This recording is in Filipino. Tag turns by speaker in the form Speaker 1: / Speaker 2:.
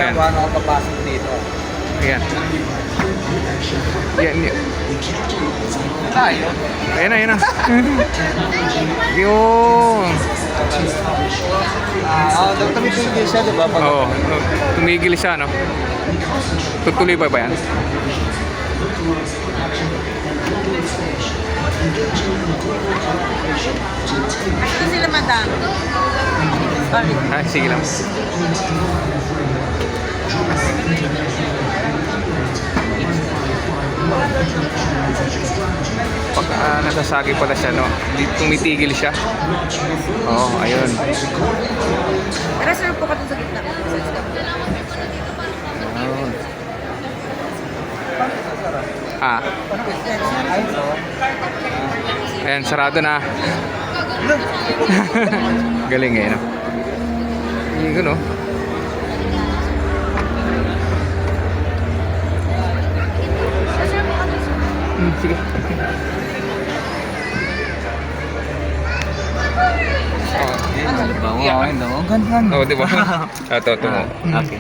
Speaker 1: Kaya paano ako papasok dito?
Speaker 2: Ayan. Yan, yan.
Speaker 1: Tayo.
Speaker 2: Ayan na, ayan na. Yun.
Speaker 1: Tumitigil siya, di ba?
Speaker 2: Oo, tumigil siya, no? Tutuloy ba yan?
Speaker 3: Ito sila, madam. Sorry.
Speaker 2: Ay, sige lang. Pag nasasagi pala siya, no? Tumitigil siya. Oo, ayun.
Speaker 3: Tara, sir, po ka dun sa gitna.
Speaker 2: Ayun. Ah. Ayan, sarado na. Galing eh, no? Hindi ko, no? Sige.
Speaker 1: Ang ganda.
Speaker 2: Oo, di ba? Ito.
Speaker 1: Okay.